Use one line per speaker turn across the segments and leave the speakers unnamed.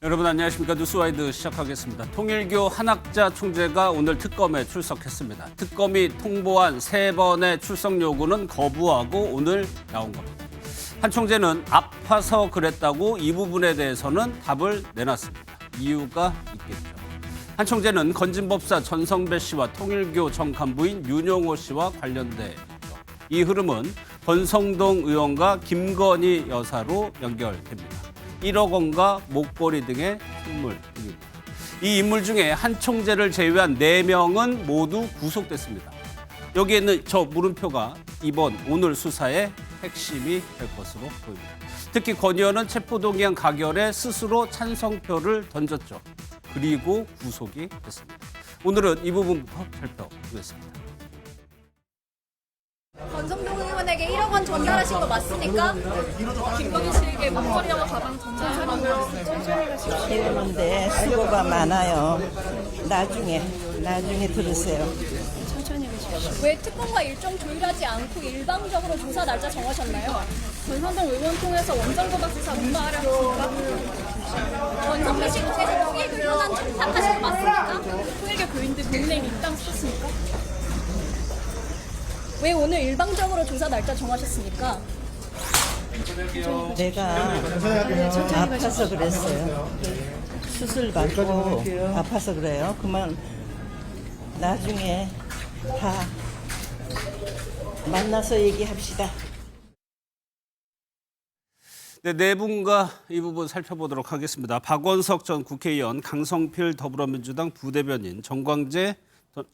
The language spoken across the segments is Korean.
여러분 안녕하십니까. 뉴스와이드 시작하겠습니다. 통일교 한학자 총재가 오늘 특검에 출석했습니다. 특검이 통보한 3번의 출석 요구는 거부하고 오늘 나온 겁니다. 한 총재는 아파서 그랬다고 이 부분에 대해서는 답을 내놨습니다. 이유가 있겠죠. 한 총재는 건진법사 전성배 씨와 통일교 정 간부인 윤용호 씨와 관련돼 있죠. 이 흐름은 권성동 의원과 김건희 여사로 연결됩니다. 1억 원과 목걸이 등의 선물 등입니다. 이 인물 중에 한 총재를 제외한 4명은 모두 구속됐습니다. 여기에 있는 저 물음표가 오늘 수사의 핵심이 될 것으로 보입니다. 특히 권 의원은 체포동의안 가결에 스스로 찬성표를 던졌죠. 그리고 구속이 됐습니다. 오늘은 이 부분부터 살펴보겠습니다.
권성동 의원에게 1억 원 전달하신 거 맞습니까? 김건희 씨에게 목걸이와 가방 전달하셨어요.
이러는데 수고가 많아요. 나중에 들으세요.
왜 특검과 일정 조율하지 않고 일방적으로 조사 날짜 정하셨나요? 권성동 의원 통해서 원정도박 수사 응모하려 했습니까? 권성배 씨 통해서 통일교 현안 청탁하신 거 맞습니까? 통일교 교인들 국내임 입당 시켰습니까? 왜 오늘 일방적으로 조사 날짜 정하셨습니까?
내가 아파서 그랬어요. 수술 받고 아파서 그래요. 그만 나중에 다 만나서 얘기합시다.
네 분과 이 부분 살펴보도록 하겠습니다. 박원석 전 국회의원, 강성필 더불어민주당 부대변인, 정광재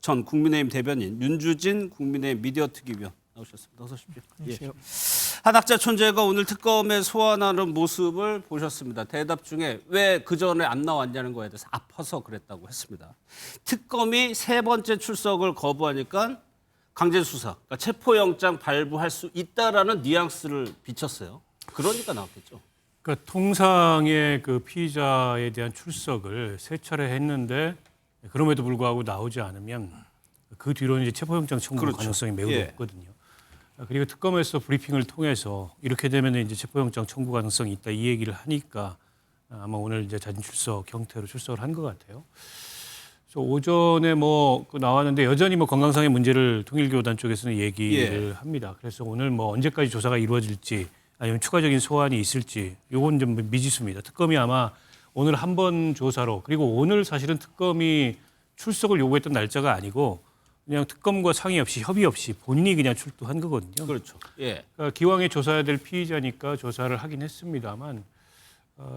전 국민의힘 대변인, 윤주진 국민의힘 미디어특위위원 나오셨습니다. 어서 오십시오. 예. 한학자 총재가 오늘 특검에 소환하는 모습을 보셨습니다. 대답 중에 왜 그전에 안 나왔냐는 거에 대해서 아파서 그랬다고 했습니다. 특검이 3번째 출석을 거부하니까 강제수사, 그러니까 체포영장 발부할 수 있다라는 뉘앙스를 비쳤어요. 그러니까 나왔겠죠.
그러니까 통상의 그 피의자에 대한 출석을 3차례 했는데 그럼에도 불구하고 나오지 않으면 그 뒤로는 이제 체포영장 청구
그렇죠.
가능성이 매우
예.
높거든요. 그리고 특검에서 브리핑을 통해서 이렇게 되면 이제 체포영장 청구 가능성이 있다 이 얘기를 하니까 아마 오늘 이제 자진 출석 형태로 출석을 한 것 같아요. 그래서 오전에 나왔는데 여전히 건강상의 문제를 통일교단 쪽에서는 얘기를 합니다. 그래서 오늘 언제까지 조사가 이루어질지 아니면 추가적인 소환이 있을지 요건 좀 미지수입니다. 특검이 아마 오늘 한 번 조사로 그리고 오늘 사실은 특검이 출석을 요구했던 날짜가 아니고 그냥 특검과 상의 없이 협의 없이 본인이 그냥 출두한 거거든요.
그렇죠. 예.
그러니까 기왕에 조사해야 될 피의자니까 조사를 하긴 했습니다만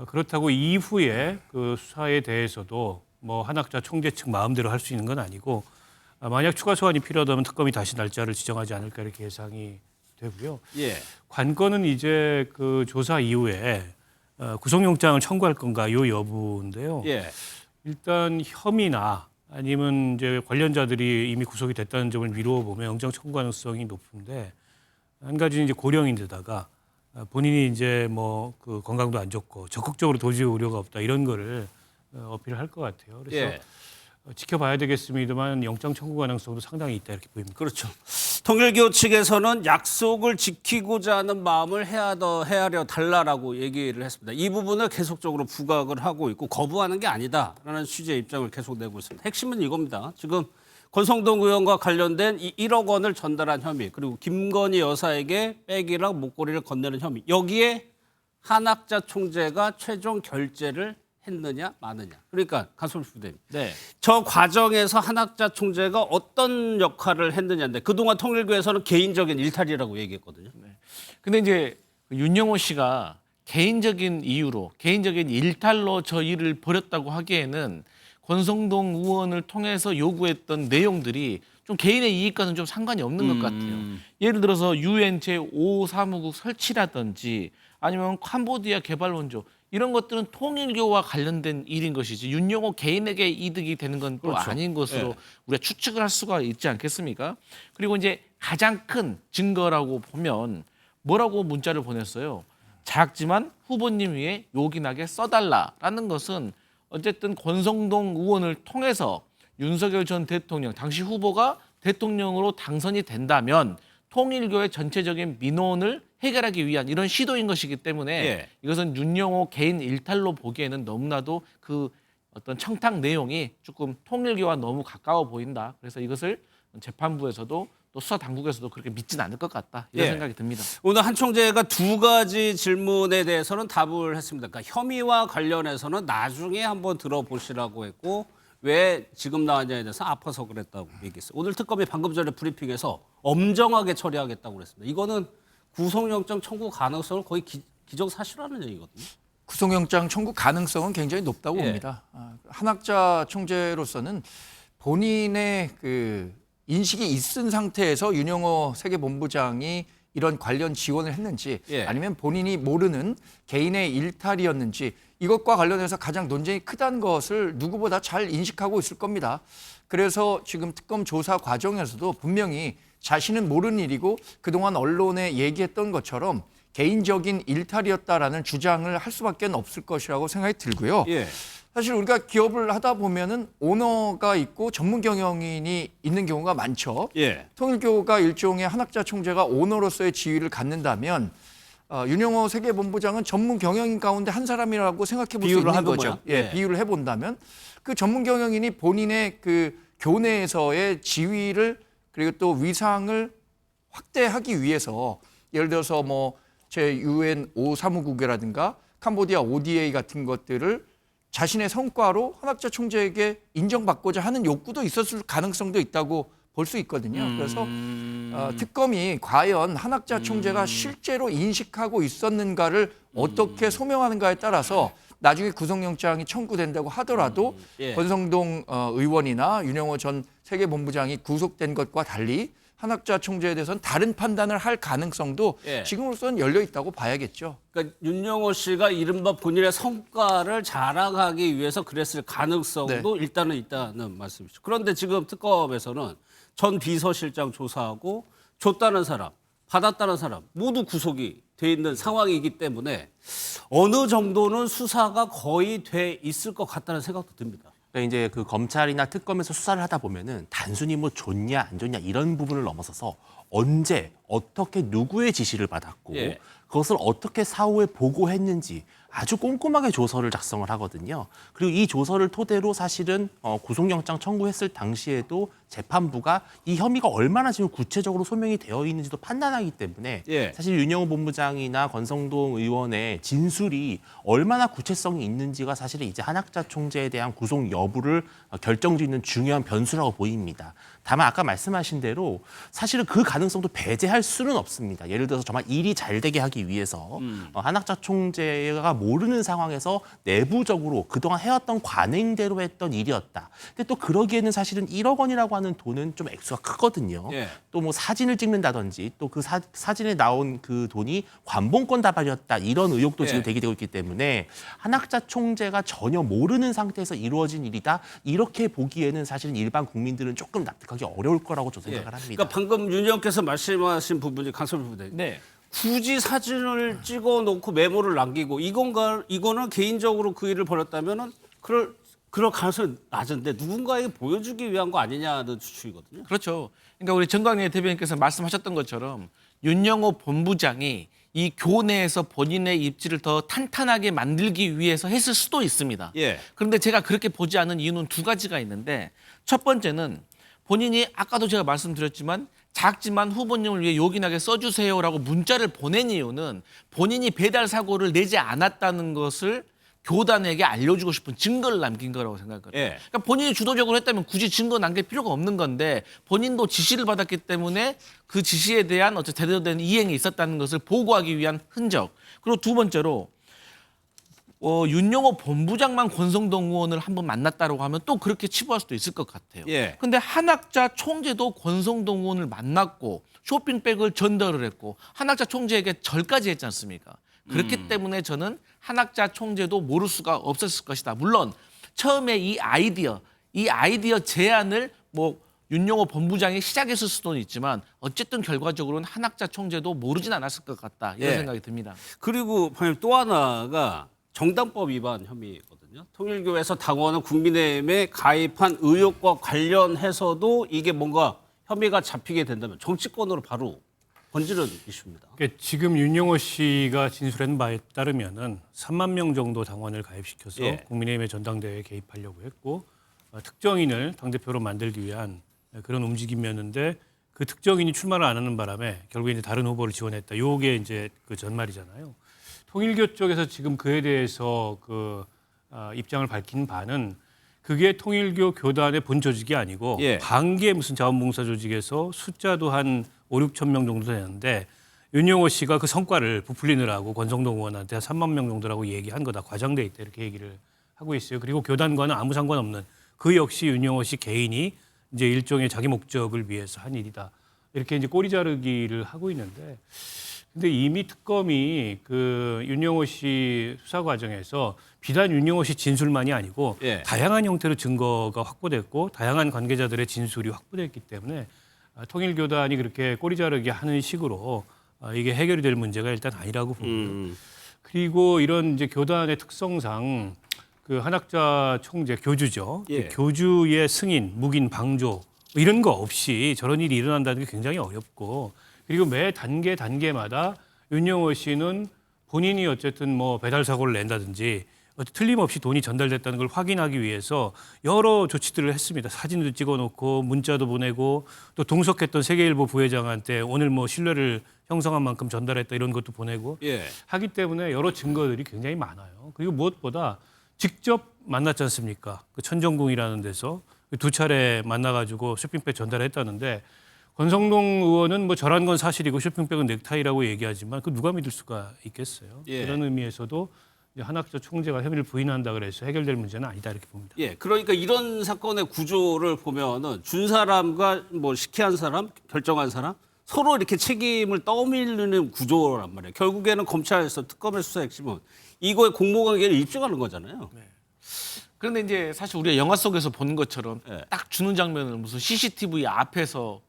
그렇다고 이후에 그 수사에 대해서도 한학자 총재 측 마음대로 할 수 있는 건 아니고 만약 추가 소환이 필요하다면 특검이 다시 날짜를 지정하지 않을까 이렇게 예상이 되고요.
예.
관건은 이제 그 조사 이후에 구속영장을 청구할 건가 요 여부인데요.
예.
일단 혐의나 아니면 이제 관련자들이 이미 구속이 됐다는 점을 미루어 보면 영장 청구 가능성이 높은데 한 가지 이제 고령인데다가 본인이 이제 그 건강도 안 좋고 적극적으로 도저히 우려가 없다 이런 거를 어필을 할 것 같아요. 그래서
예.
지켜봐야 되겠습니다만 영장 청구 가능성도 상당히 있다 이렇게 보입니다.
그렇죠. 통일교 측에서는 약속을 지키고자 하는 마음을 헤아려 달라라고 얘기를 했습니다. 이 부분을 계속적으로 부각을 하고 있고 거부하는 게 아니다라는 취지의 입장을 계속 내고 있습니다. 핵심은 이겁니다. 지금 권성동 의원과 관련된 이 1억 원을 전달한 혐의 그리고 김건희 여사에게 백이랑 목걸이를 건네는 혐의 여기에 한학자 총재가 최종 결재를 했느냐 마느냐. 그러니까 강성필 부대님.
네.
저 과정에서 한학자 총재가 어떤 역할을 했느냐인데 그동안 통일교에서는 개인적인 일탈이라고 얘기했거든요.
근데 이제 윤영호 씨가 개인적인 이유로, 개인적인 일탈로 저 일을 벌였다고 하기에는 권성동 의원을 통해서 요구했던 내용들이 좀 개인의 이익과는 좀 상관이 없는 것 같아요. 예를 들어서 유엔 제5사무국 설치라든지 아니면 캄보디아 개발 원조 이런 것들은 통일교와 관련된 일인 것이지 윤영호 개인에게 이득이 되는 건 또
그렇죠.
아닌 것으로
네.
우리가 추측을 할 수가 있지 않겠습니까? 그리고 이제 가장 큰 증거라고 보면 뭐라고 문자를 보냈어요. 작지만 후보님 위에 요긴하게 써달라라는 것은 어쨌든 권성동 의원을 통해서 윤석열 전 대통령 당시 후보가 대통령으로 당선이 된다면 통일교의 전체적인 민원을 해결하기 위한 이런 시도인 것이기 때문에
예.
이것은 윤영호 개인 일탈로 보기에는 너무나도 그 어떤 청탁 내용이 조금 통일교와 너무 가까워 보인다. 그래서 이것을 재판부에서도 또 수사 당국에서도 그렇게 믿지는 않을 것 같다. 이런
예.
생각이 듭니다.
오늘 한 총재가 두 가지 질문에 대해서는 답을 했습니다. 그러니까 혐의와 관련해서는 나중에 한번 들어보시라고 했고 왜 지금 나왔냐에 대해서 아파서 그랬다고 얘기했어요. 오늘 특검이 방금 전에 브리핑에서 엄정하게 처리하겠다고 그랬습니다. 이거는 구속영장 청구 가능성을 거의 기정사실화하는 얘기거든요.
구속영장 청구 가능성은 굉장히 높다고
예.
봅니다. 한학자 총재로서는 본인의 그 인식이 있은 상태에서 윤영호 세계본부장이 이런 관련 지원을 했는지
예.
아니면 본인이 모르는 개인의 일탈이었는지 이것과 관련해서 가장 논쟁이 크다는 것을 누구보다 잘 인식하고 있을 겁니다. 그래서 지금 특검 조사 과정에서도 분명히 자신은 모르는 일이고 그동안 언론에 얘기했던 것처럼 개인적인 일탈이었다라는 주장을 할 수밖에 없을 것이라고 생각이 들고요.
예.
사실 우리가 기업을 하다 보면은 오너가 있고 전문 경영인이 있는 경우가 많죠.
예.
통일교가 일종의 한학자 총재가 오너로서의 지위를 갖는다면 윤영호 세계본부장은 전문 경영인 가운데 한 사람이라고 생각해 볼 수
비유를
있는 거죠.
해보면,
예,
예.
비유를 해본다면 그 전문 경영인이 본인의 그 교내에서의 지위를 그리고 또 위상을 확대하기 위해서 예를 들어서 뭐 제 UN 5사무국이라든가 캄보디아 ODA 같은 것들을 자신의 성과로 한학자 총재에게 인정받고자 하는 욕구도 있었을 가능성도 있다고 볼 수 있거든요. 그래서 특검이 과연 한학자 총재가 실제로 인식하고 있었는가를 어떻게 소명하는가에 따라서 나중에 구속영장이 청구된다고 하더라도
예.
권성동 의원이나 윤영호 전 세계본부장이 구속된 것과 달리 한학자 총재에 대해서는 다른 판단을 할 가능성도
예.
지금으로서는 열려 있다고 봐야겠죠.
그러니까 윤영호 씨가 이른바 본인의 성과를 자랑하기 위해서 그랬을 가능성도 일단은 있다는 말씀이죠. 그런데 지금 특검에서는 전 비서실장 조사하고 줬다는 사람, 받았다는 사람 모두 구속이 돼 있는 상황이기 때문에 어느 정도는 수사가 거의 돼 있을 것 같다는 생각도 듭니다.
그러니까 이제 그 검찰이나 특검에서 수사를 하다 보면은 단순히 뭐 좋냐 안 좋냐 이런 부분을 넘어서서 언제 어떻게 누구의 지시를 받았고
예.
그것을 어떻게 사후에 보고했는지 아주 꼼꼼하게 조서를 작성을 하거든요. 그리고 이 조서를 토대로 사실은 구속영장 청구했을 당시에도 재판부가 이 혐의가 얼마나 지금 구체적으로 소명이 되어 있는지도 판단하기 때문에
예.
사실 윤영호 본부장이나 권성동 의원의 진술이 얼마나 구체성이 있는지가 사실은 이제 한학자 총재에 대한 구속 여부를 결정짓는 중요한 변수라고 보입니다. 다만 아까 말씀하신 대로 사실은 그 가능성도 배제할 수는 없습니다. 예를 들어서 정말 일이 잘 되게 하기 위해서 한학자 총재가 모르는 상황에서 내부적으로 그동안 해왔던 관행대로 했던 일이었다. 근데 또 그러기에는 사실은 1억 원이라고 하는 돈은 좀 액수가 크거든요.
예.
또 뭐 사진을 찍는다든지 또 그 사진에 나온 그 돈이 관봉권 다발이었다. 이런 의혹도 지금
예.
제기되고 있기 때문에 한학자 총재가 전혀 모르는 상태에서 이루어진 일이다. 이렇게 보기에는 사실은 일반 국민들은 조금 납득하기 어려울 거라고 저 생각을 합니다.
그러니까 방금 윤 의원께서 말씀하신 부분이 강철 부대.
네.
굳이 사진을 찍어놓고 메모를 남기고 이거는 개인적으로 그 일을 벌였다면은 그럴 가능성이 낮은데 누군가에게 보여주기 위한 거 아니냐는 추측이거든요.
그렇죠. 그러니까 우리 정광래 대변인께서 말씀하셨던 것처럼 윤영호 본부장이 이 교내에서 본인의 입지를 더 탄탄하게 만들기 위해서 했을 수도 있습니다.
예.
그런데 제가 그렇게 보지 않은 이유는 두 가지가 있는데 첫 번째는 본인이 아까도 제가 말씀드렸지만 작지만 후보님을 위해 요긴하게 써주세요라고 문자를 보낸 이유는 본인이 배달 사고를 내지 않았다는 것을 교단에게 알려주고 싶은 증거를 남긴 거라고 생각하거든요.
예.
그러니까 본인이 주도적으로 했다면 굳이 증거 남길 필요가 없는 건데 본인도 지시를 받았기 때문에 그 지시에 대한 어떤 제대로 된 이행이 있었다는 것을 보고하기 위한 흔적. 그리고 두 번째로 윤영호 본부장만 권성동 의원을 한번 만났다고 하면 또 그렇게 치부할 수도 있을 것 같아요.
예.
근데 한학자 총재도 권성동 의원을 만났고 쇼핑백을 전달을 했고 한학자 총재에게 절까지 했지 않습니까? 그렇기 때문에 저는 한학자 총재도 모를 수가 없었을 것이다. 물론 처음에 이 아이디어 제안을 뭐 윤영호 본부장이 시작했을 수도 있지만 어쨌든 결과적으로는 한학자 총재도 모르진 않았을 것 같다. 이런
예.
생각이 듭니다.
그리고 방금 또 하나가 정당법 위반 혐의거든요. 통일교에서 당원은 국민의힘에 가입한 의혹과 관련해서도 이게 뭔가 혐의가 잡히게 된다면 정치권으로 바로 번지른 이슈입니다.
그러니까 지금 윤영호 씨가 진술한 바에 따르면은 3만 명 정도 당원을 가입시켜서
예.
국민의힘의 전당대회에 개입하려고 했고 특정인을 당대표로 만들기 위한 그런 움직임이었는데 그 특정인이 출마를 안 하는 바람에 결국에 이제 다른 후보를 지원했다. 요게 이제 그 전말이잖아요. 통일교 쪽에서 지금 그에 대해서 입장을 밝힌 바는 그게 통일교 교단의 본 조직이 아니고
예.
반개 무슨 자원봉사 조직에서 숫자도 한 5, 6천 명 정도 되는데 윤영호 씨가 그 성과를 부풀리느라고 권성동 의원한테 한 3만 명 정도라고 얘기한 거다. 과장돼 있다. 이렇게 얘기를 하고 있어요. 그리고 교단과는 아무 상관없는 그 역시 윤영호 씨 개인이 이제 일종의 자기 목적을 위해서 한 일이다. 이렇게 이제 꼬리 자르기를 하고 있는데 근데 이미 특검이 그 윤영호 씨 수사 과정에서 비단 윤영호 씨 진술만이 아니고
예.
다양한 형태로 증거가 확보됐고 다양한 관계자들의 진술이 확보됐기 때문에 통일교단이 그렇게 꼬리 자르기 하는 식으로 이게 해결이 될 문제가 일단 아니라고 보고요. 그리고 이런 이제 교단의 특성상 그 한학자 총재 교주죠.
예.
그 교주의 승인, 묵인, 방조 이런 거 없이 저런 일이 일어난다는 게 굉장히 어렵고 그리고 매 단계마다 윤영호 씨는 본인이 어쨌든 뭐 배달 사고를 낸다든지 틀림없이 돈이 전달됐다는 걸 확인하기 위해서 여러 조치들을 했습니다. 사진도 찍어놓고 문자도 보내고 또 동석했던 세계일보 부회장한테 오늘 뭐 신뢰를 형성한 만큼 전달했다 이런 것도 보내고
예.
하기 때문에 여러 증거들이 굉장히 많아요. 그리고 무엇보다 직접 만났지 않습니까? 그 천정궁이라는 데서 두 차례 만나가지고 쇼핑백 전달했다는데 권성동 의원은 뭐 저런 건 사실이고 쇼핑백은 넥타이라고 얘기하지만 그 누가 믿을 수가 있겠어요.
예.
그런 의미에서도 이제 한학자 총재가 혐의를 부인한다 그래서 해결될 문제는 아니다 이렇게 봅니다.
예, 그러니까 이런 사건의 구조를 보면은 준 사람과 뭐 시키한 사람, 결정한 사람 서로 이렇게 책임을 떠밀리는 구조란 말이에요. 결국에는 검찰에서 특검의 수사 핵심은 이거의 공모관계를 입증하는 거잖아요.
그런데 이제 사실 우리가 영화 속에서 보는 것처럼
예.
딱 주는 장면을 무슨 CCTV 앞에서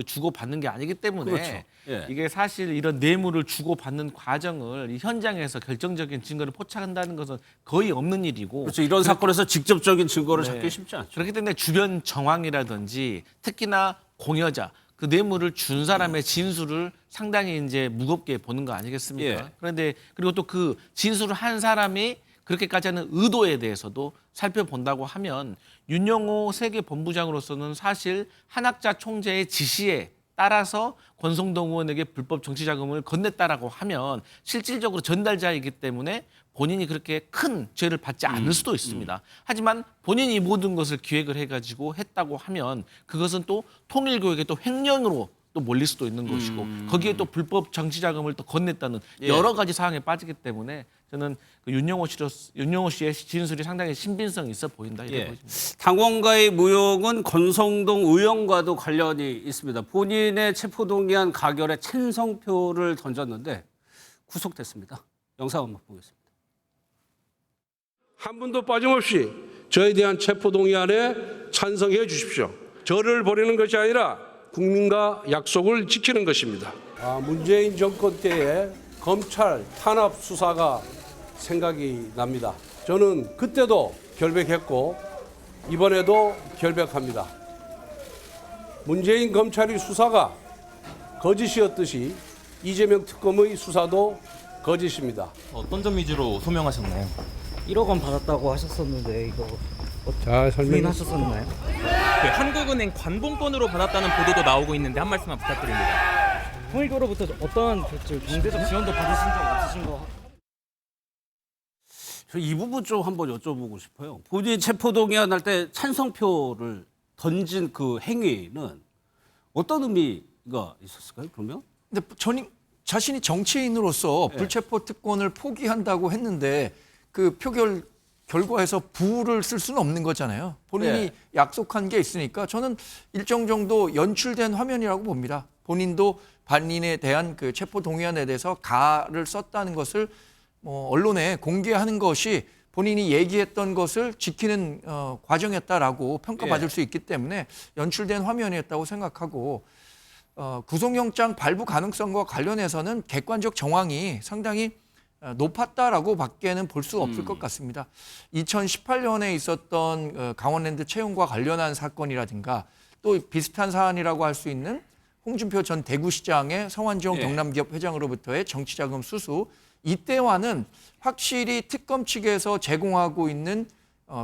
주고 받는 게 아니기 때문에
그렇죠. 예.
이게 사실 이런 뇌물을 주고 받는 과정을 이 현장에서 결정적인 증거를 포착한다는 것은 거의 없는 일이고
그렇죠. 이런 사건에서 직접적인 증거를
네.
찾기 쉽지 않죠.
그렇기 때문에 주변 정황이라든지 특히나 공여자 그 뇌물을 준 사람의 진술을 상당히 이제 무겁게 보는 거 아니겠습니까?
예.
그런데 그리고 또 그 진술을 한 사람이 그렇게까지 하는 의도에 대해서도 살펴본다고 하면 윤영호 세계본부장으로서는 사실 한학자 총재의 지시에 따라서 권성동 의원에게 불법 정치자금을 건넸다라고 하면 실질적으로 전달자이기 때문에 본인이 그렇게 큰 죄를 받지 않을 수도 있습니다. 하지만 본인이 모든 것을 기획을 해가지고 했다고 하면 그것은 또 통일교에게 또 횡령으로 또 몰릴 수도 있는 것이고 거기에 또 불법 정치자금을 또 건넸다는
예.
여러 가지 사항에 빠지기 때문에 저는 그 윤영호 씨의 진술이 상당히 신빙성이 있어 보인다 이렇게
예.
보입니다.
당원과의 무용은 권성동 의원과도 관련이 있습니다. 본인의 체포동의안 가결에 찬성표를 던졌는데 구속됐습니다. 영상 한번 보겠습니다.
한 분도 빠짐없이 저에 대한 체포동의안에 찬성해 주십시오. 저를 버리는 것이 아니라 국민과 약속을 지키는 것입니다. 문재인 정권 때에 검찰 탄압 수사가 생각이 납니다. 저는 그때도 결백했고 이번에도 결백합니다. 문재인 검찰의 수사가 거짓이었듯이 이재명 특검의 수사도 거짓입니다.
어떤 점 위주로 소명하셨나요?
1억 원 받았다고 하셨었는데 이거
잘
부인하셨었나요?
그 한국은행 관봉권으로 받았다는 보도도 나오고 있는데 한 말씀만 부탁드립니다.
통일교로부터 어떤 경제적 지원도 받으신 적 없으신 거?
저 이 부분 좀 한번 여쭤보고 싶어요. 본인 체포동의안 할 때 찬성표를 던진 그 행위는 어떤 의미가 있었을까요? 그러면?
근데 자신이 정치인으로서
예.
불체포 특권을 포기한다고 했는데 그 표결 결과에서 부를 쓸 수는 없는 거잖아요. 본인이
예.
약속한 게 있으니까 저는 일정 정도 연출된 화면이라고 봅니다. 본인도 반인에 대한 그 체포 동의안에 대해서 가를 썼다는 것을 뭐 언론에 공개하는 것이 본인이 얘기했던 것을 지키는 과정이었다라고 평가받을
예.
수 있기 때문에 연출된 화면이었다고 생각하고 구속영장 발부 가능성과 관련해서는 객관적 정황이 상당히 높았다라고 밖에는 볼 수 없을 것 같습니다. 2018년에 있었던 강원랜드 채용과 관련한 사건이라든가 또 비슷한 사안이라고 할 수 있는 홍준표 전 대구시장의 성완종
예.
경남기업 회장으로부터의 정치자금 수수, 이때와는 확실히 특검 측에서 제공하고 있는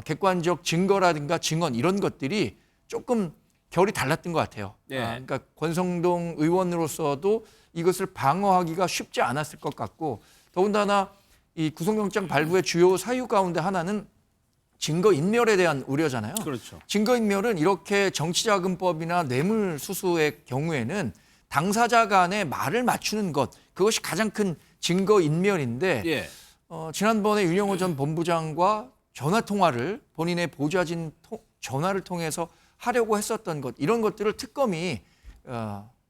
객관적 증거라든가 증언 이런 것들이 조금 결이 달랐던 것 같아요.
예.
그러니까 권성동 의원으로서도 이것을 방어하기가 쉽지 않았을 것 같고, 더군다나 이 구속영장 발부의 주요 사유 가운데 하나는 증거인멸에 대한 우려잖아요.
그렇죠.
증거인멸은 이렇게 정치자금법이나 뇌물수수의 경우에는 당사자 간의 말을 맞추는 것, 그것이 가장 큰 증거인멸인데
예.
지난번에 윤영호 전 본부장과 전화통화를 본인의 보좌진 전화를 통해서 하려고 했었던 것, 이런 것들을 특검이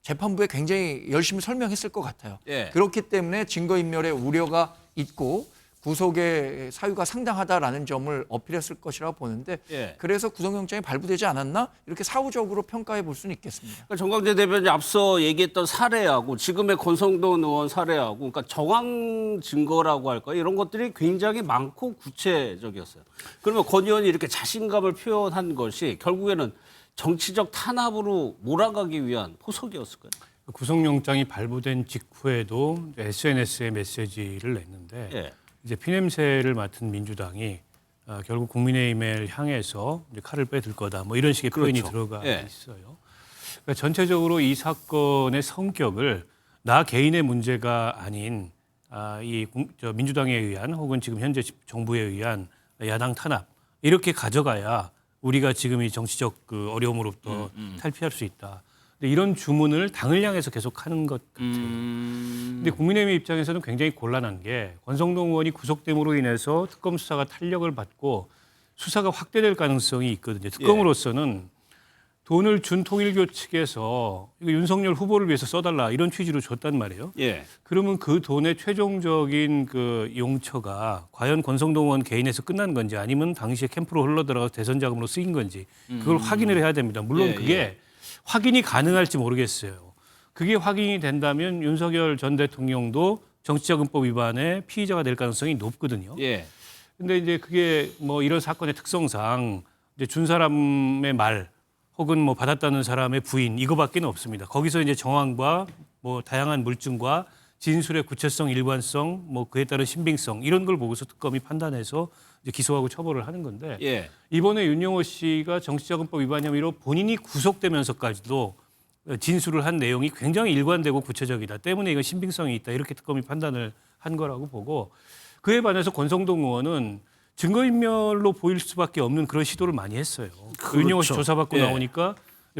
재판부에 굉장히 열심히 설명했을 것 같아요.
예.
그렇기 때문에 증거인멸의 우려가 있고 구속의 사유가 상당하다라는 점을 어필했을 것이라고 보는데
예.
그래서 구속영장이 발부되지 않았나? 이렇게 사후적으로 평가해 볼 수는 있겠습니다.
그러니까 정광재 대변인이 앞서 얘기했던 사례하고 지금의 권성동 의원 사례하고 그러니까 정황 증거라고 할까요? 이런 것들이 굉장히 많고 구체적이었어요. 그러면 권 의원이 이렇게 자신감을 표현한 것이 결국에는 정치적 탄압으로 몰아가기 위한 포석이었을까요?
구속영장이 발부된 직후에도 SNS에 메시지를 냈는데
예.
이제 피냄새를 맡은 민주당이 결국 국민의힘을 향해서 이제 칼을 빼들 거다 뭐 이런 식의 표현이
그렇죠.
들어가
예.
있어요. 그러니까 전체적으로 이 사건의 성격을 나 개인의 문제가 아닌 민주당에 의한 혹은 지금 현재 정부에 의한 야당 탄압 이렇게 가져가야 우리가 지금 이 정치적 그 어려움으로부터 탈피할 수 있다. 근데 이런 주문을 당을 향해서 계속 하는 것 같아요. 근데 국민의힘 입장에서는 굉장히 곤란한 게 권성동 의원이 구속됨으로 인해서 특검 수사가 탄력을 받고 수사가 확대될 가능성이 있거든요. 특검으로서는 돈을 준 통일교 측에서 이거 윤석열 후보를 위해서 써달라 이런 취지로 줬단 말이에요.
예.
그러면 그 돈의 최종적인 그 용처가 과연 권성동 의원 개인에서 끝난 건지 아니면 당시에 캠프로 흘러들어가서 대선 자금으로 쓰인 건지 그걸 확인을 해야 됩니다. 물론
예,
그게
예.
확인이 가능할지 모르겠어요. 그게 확인이 된다면 윤석열 전 대통령도 정치자금법 위반의 피의자가 될 가능성이 높거든요.
예.
근데 이제 그게 뭐 이런 사건의 특성상 이제 준 사람의 말 혹은 뭐 받았다는 사람의 부인 이거밖에는 없습니다. 거기서 이제 정황과 뭐 다양한 물증과 진술의 구체성, 일관성, 뭐 그에 따른 신빙성 이런 걸 보고서 특검이 판단해서 이제 기소하고 처벌을 하는 건데
예.
이번에 윤영호 씨가 정치자금법 위반 혐의로 본인이 구속되면서까지도 진술을 한 내용이 굉장히 일관되고 구체적이다. 때문에 이건 신빙성이 있다. 이렇게 특검이 판단을 한 거라고 보고 그에 반해서 권성동 의원은 증거인멸로 보일 수밖에 없는 그런 시도를 많이 했어요.
그렇죠.
윤영호 씨 조사받고
예.
나오니까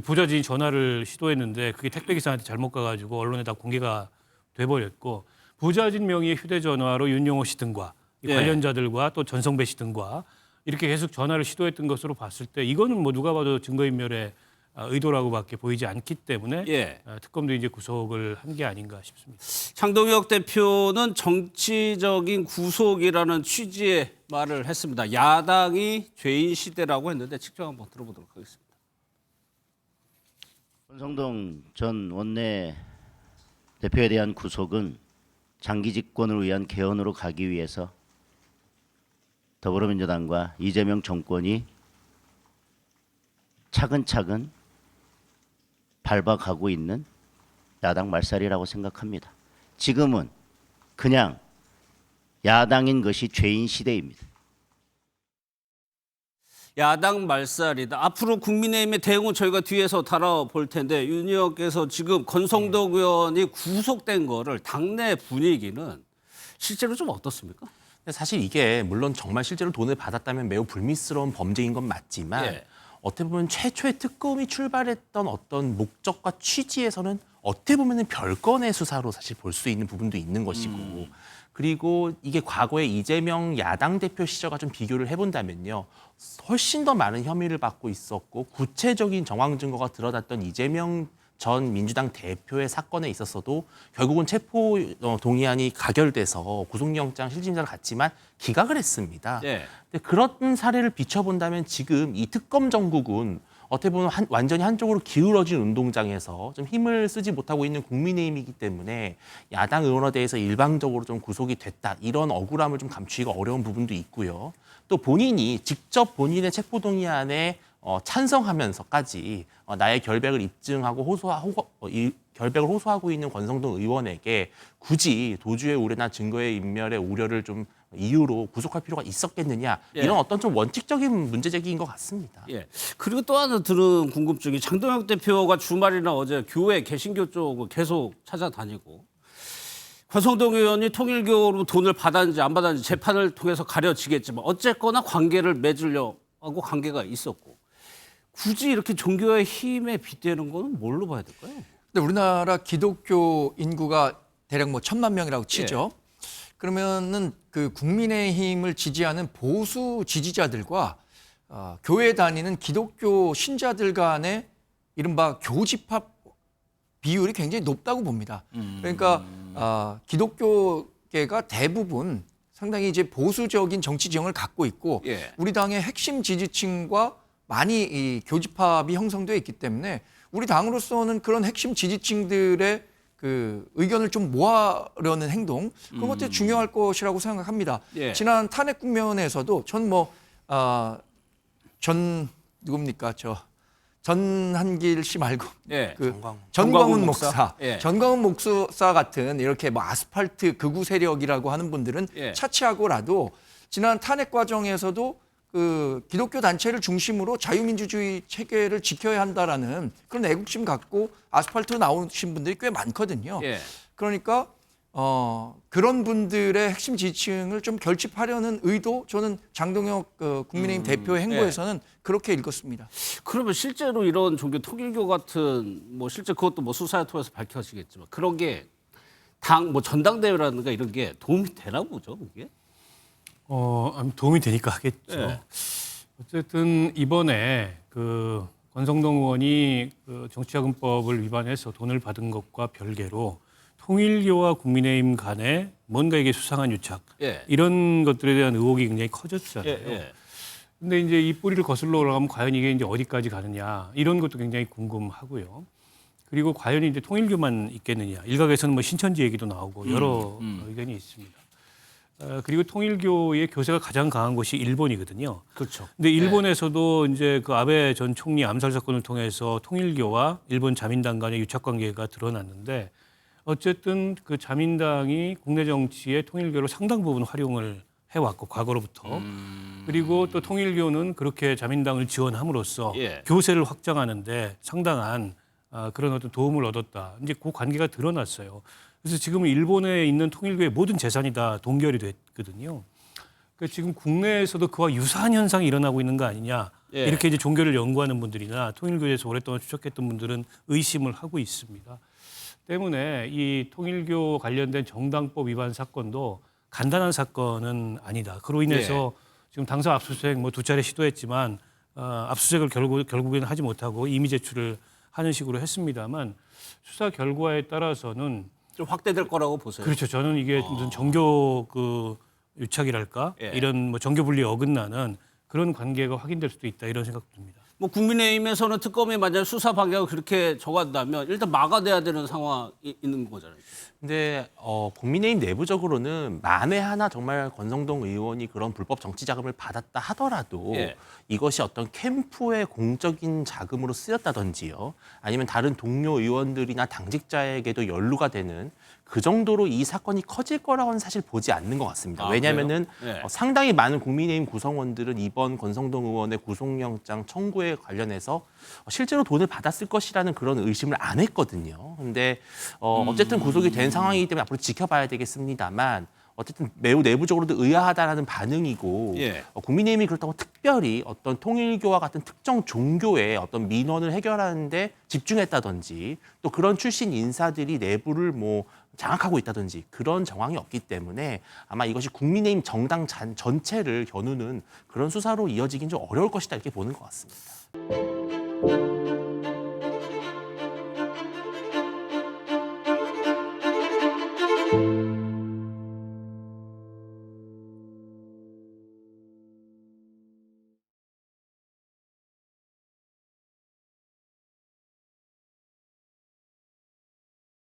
보좌진이 전화를 시도했는데 그게 택배기사한테 잘못 가가지고 언론에 다 공개가 돼버렸고 보좌진 명의의 휴대전화로 윤영호 씨 등과 이
예.
관련자들과 또 전성배 씨 등과 이렇게 계속 전화를 시도했던 것으로 봤을 때 이거는 뭐 누가 봐도 증거인멸의 의도라고밖에 보이지 않기 때문에
예.
특검도 이제 구속을 한 게 아닌가 싶습니다.
장동혁 대표는 정치적인 구속이라는 취지의 말을 했습니다. 야당이 죄인 시대라고 했는데 직접 한번 들어보도록 하겠습니다.
권성동 전 원내 대표에 대한 구속은 장기 집권을 위한 개헌으로 가기 위해서 더불어민주당과 이재명 정권이 차근차근 밟아가고 있는 야당 말살이라고 생각합니다. 지금은 그냥 야당인 것이 죄인 시대입니다.
야당 말살이다. 앞으로 국민의힘의 대응은 저희가 뒤에서 다뤄볼 텐데 윤 의원께서 지금 권성동 의원이 구속된 거를 당내 분위기는 실제로 좀 어떻습니까?
근데 사실 이게 물론 정말 실제로 돈을 받았다면 매우 불미스러운 범죄인 건 맞지만
예.
어떻게 보면 최초의 특검이 출발했던 어떤 목적과 취지에서는 어떻게 보면 별건의 수사로 사실 볼 수 있는 부분도 있는 것이고 그리고 이게 과거에 이재명 야당 대표 시절과 좀 비교를 해본다면요. 훨씬 더 많은 혐의를 받고 있었고 구체적인 정황 증거가 드러났던 이재명 전 민주당 대표의 사건에 있어서도 결국은 체포 동의안이 가결돼서 구속영장 실질심사를 갔지만 기각을 했습니다.
예.
근데 그런 사례를 비춰본다면 지금 이 특검 정국은 어떻게 보면 완전히 한쪽으로 기울어진 운동장에서 좀 힘을 쓰지 못하고 있는 국민의힘이기 때문에 야당 의원에 대해서 일방적으로 좀 구속이 됐다. 이런 억울함을 좀 감추기가 어려운 부분도 있고요. 또 본인이 직접 본인의 체포동의안에 찬성하면서까지 나의 결백을 입증하고 결백을 호소하고 있는 권성동 의원에게 굳이 도주의 우려나 증거의 인멸의 우려를 좀 이유로 구속할 필요가 있었겠느냐 이런 어떤 좀 원칙적인 문제 제기인 것 같습니다.
예. 그리고 또 하나 들은 궁금증이 장동혁 대표가 주말이나 어제 교회 개신교 쪽을 계속 찾아다니고 권성동 의원이 통일교로 돈을 받았는지 안 받았는지 재판을 통해서 가려지겠지만 어쨌거나 관계를 맺으려고 하고 관계가 있었고 굳이 이렇게 종교의 힘에 빗대는 거는 뭘로 봐야 될까요?
근데 우리나라 기독교 인구가 대략 뭐 1,000만 명이라고 치죠. 그러면은 그 국민의힘을 지지하는 보수 지지자들과 교회 다니는 기독교 신자들 간의 이른바 교집합 비율이 굉장히 높다고 봅니다. 그러니까 기독교계가 대부분 상당히 이제 보수적인 정치 지형을 갖고 있고 우리 당의 핵심 지지층과 많이 이 교집합이 형성되어 있기 때문에 우리 당으로서는 그런 핵심 지지층들의 그 의견을 좀 모으려는 행동 그런 것들이 중요할 것이라고 생각합니다. 지난 탄핵 국면에서도 전 누굽니까 전한길 씨 말고 그 전광훈 목사, 전광훈 목사 같은 이렇게 뭐 아스팔트 극우 세력이라고 하는 분들은 차치하고라도 지난 탄핵 과정에서도 그 기독교 단체를 중심으로 자유민주주의 체계를 지켜야 한다라는 그런 애국심 갖고 아스팔트로 나오신 분들이 꽤 많거든요. 그러니까 그런 분들의 핵심 지지층을 좀 결집하려는 의도 저는 장동혁 국민의힘 대표의 행보에서는 그렇게 읽었습니다.
그러면 실제로 이런 종교 통일교 같은 뭐 실제 그것도 뭐 수사를 통해서 밝혀지겠지만 그런 게 당 뭐 전당대회라든가 이런 게 도움이 되나 보죠, 그게?
도움이 되니까 하겠죠. 어쨌든 이번에 그 권성동 의원이 그 정치자금법을 위반해서 돈을 받은 것과 별개로 통일교와 국민의힘 간에 뭔가 이게 수상한 유착 이런 것들에 대한 의혹이 굉장히 커졌잖아요. 근데 이제 이 뿌리를 거슬러 올라가면 과연 이게 이제 어디까지 가느냐 이런 것도 굉장히 궁금하고요. 그리고 과연 이제 통일교만 있겠느냐. 일각에서는 뭐 신천지 얘기도 나오고 여러 의견이 있습니다. 그리고 통일교의 교세가 가장 강한 곳이 일본이거든요.
그렇죠.
근데 일본에서도 이제 그 아베 전 총리 암살 사건을 통해서 통일교와 일본 자민당 간의 유착 관계가 드러났는데 어쨌든 그 자민당이 국내 정치에 통일교를 상당 부분 활용을 해왔고 과거로부터 그리고 또 통일교는 그렇게 자민당을 지원함으로써 교세를 확장하는데 상당한 그런 어떤 도움을 얻었다. 이제 그 관계가 드러났어요. 그래서 지금 일본에 있는 통일교의 모든 재산이 다 동결이 됐거든요. 그러니까 지금 국내에서도 그와 유사한 현상이 일어나고 있는 거 아니냐. 이렇게 이제 종교를 연구하는 분들이나 통일교에서 오랫동안 추적했던 분들은 의심을 하고 있습니다. 때문에 이 통일교 관련된 정당법 위반 사건도 간단한 사건은 아니다. 그로 인해서 지금 당사 압수수색 뭐 2차례 시도했지만 압수수색을 결국에는 하지 못하고 임의 제출을 하는 식으로 했습니다만 수사 결과에 따라서는
좀 확대될 거라고 보세요.
그렇죠. 저는 이게 무슨 정교 그 유착이랄까 이런 뭐 정교 분리에 어긋나는 그런 관계가 확인될 수도 있다 이런 생각도 듭니다.
뭐 국민의힘에서는 특검이 만약 수사 방향을 그렇게 정한다면 일단 막아내야 되는 상황이 있는 거잖아요.
근데 국민의힘 내부적으로는 만에 하나 정말 권성동 의원이 그런 불법 정치 자금을 받았다 하더라도 이것이 어떤 캠프의 공적인 자금으로 쓰였다든지요. 아니면 다른 동료 의원들이나 당직자에게도 연루가 되는 그 정도로 이 사건이 커질 거라고는 사실 보지 않는 것 같습니다. 왜냐하면은 상당히 많은 국민의힘 구성원들은 이번 권성동 의원의 구속영장 청구에 관련해서 실제로 돈을 받았을 것이라는 그런 의심을 안 했거든요. 근데 어쨌든 구속이 된 상황이기 때문에 앞으로 지켜봐야 되겠습니다만 어쨌든 매우 내부적으로도 의아하다라는 반응이고 국민의힘이 그렇다고 특별히 어떤 통일교와 같은 특정 종교의 어떤 민원을 해결하는 데 집중했다든지 또 그런 출신 인사들이 내부를 뭐 장악하고 있다든지 그런 정황이 없기 때문에 아마 이것이 국민의힘 정당 전체를 겨누는 그런 수사로 이어지긴 좀 어려울 것이다 이렇게 보는 것 같습니다.